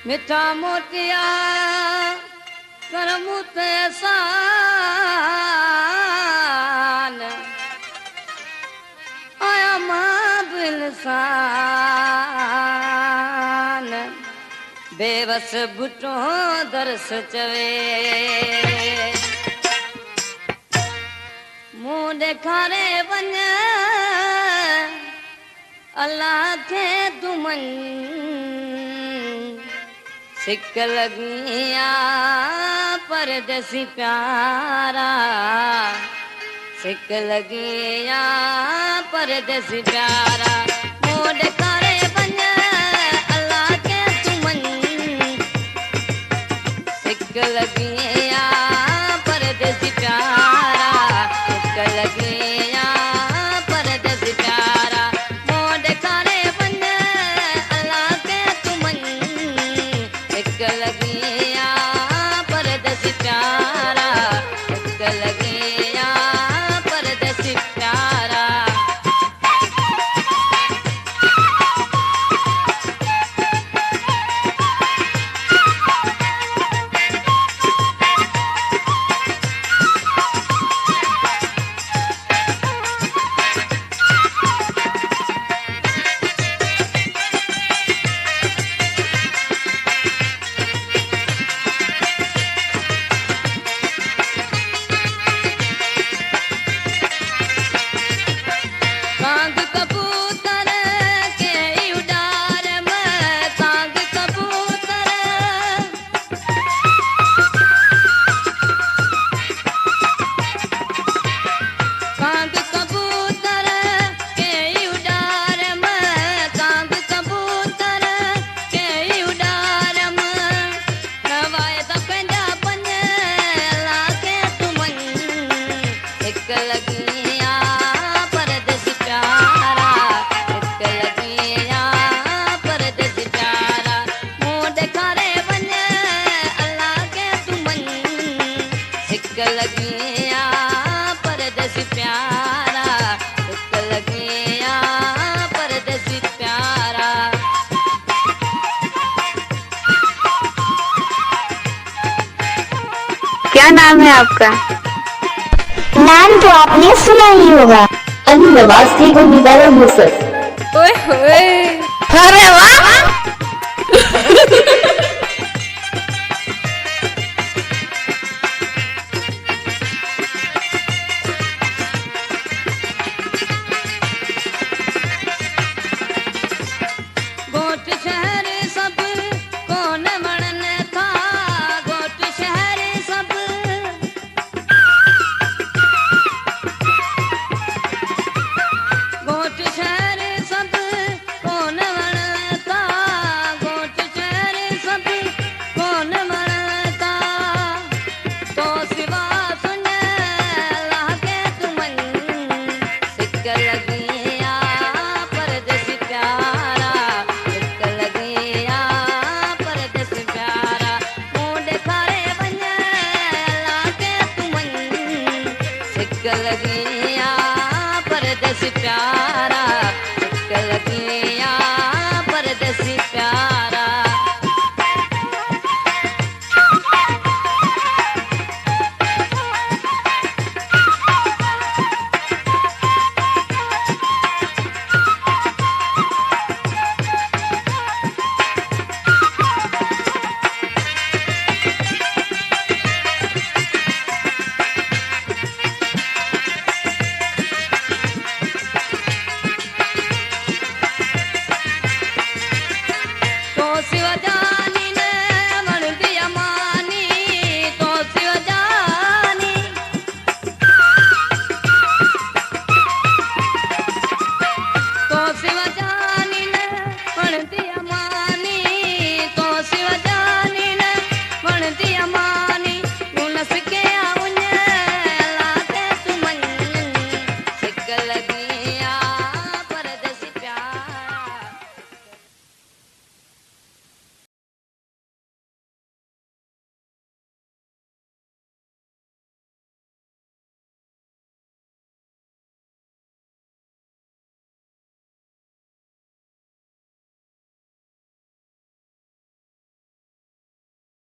मिठा मोतिया करमू ते एहसान आया मां बिलसान बेवस बुटो दरस चवे मुंह ॾेखारे वञ अल्लाह खे तुमन सिक लगिया परदेसी प्यारा सिक लगिया परदेसी प्यारा मुंह ॾेखारे वञ अल्लाह खे तुमन सिक लगिया परदेसी प्यारा सिक लगिया परदेसी प्यारा मुंह ॾेखारे वञ अल्लाह खे तुमन सिक लगिया परदेसी प्यारा सिक लगिया परदेसी प्यारा कांग कबूतर के उडार में कांग कबूतर कांग कबूतर के उडार में कांग कबूतर के उडार में नवाए त पंहिंजा पंज लाखे तुमन हिक लगिया परदेसी प्यारा हिक लगिया परदेसी प्यारा मुंह ॾेखारे वञ अल्लाह खे तुमन हिक लगिया परदेसी प्यारा हिक लगिया परदेसी प्यारा क्या नाम है आपका? नाम तो आपने सुना ही होगा, अली नवाज की गुलजार मुसर। ओए होए, अरे वाह! गोट शहर सब कौन मणन था गोट शहर सब गोट शहर सब कौन मणन था गोट शहर सब कौन मणन था तो सिवा सुन अल्लाह के तुमन सिक लगिया परदेसी प्यारा सिक लगिया परदेसी प्यारा मुंह ॾेखारे वञ अल्लाह के तुमन सिक लगिया परदेसी प्यारा सिक लगिया परदेसी प्यारा तो शिव जानी ने वणदी अमानी तो शिव जानी तो शिव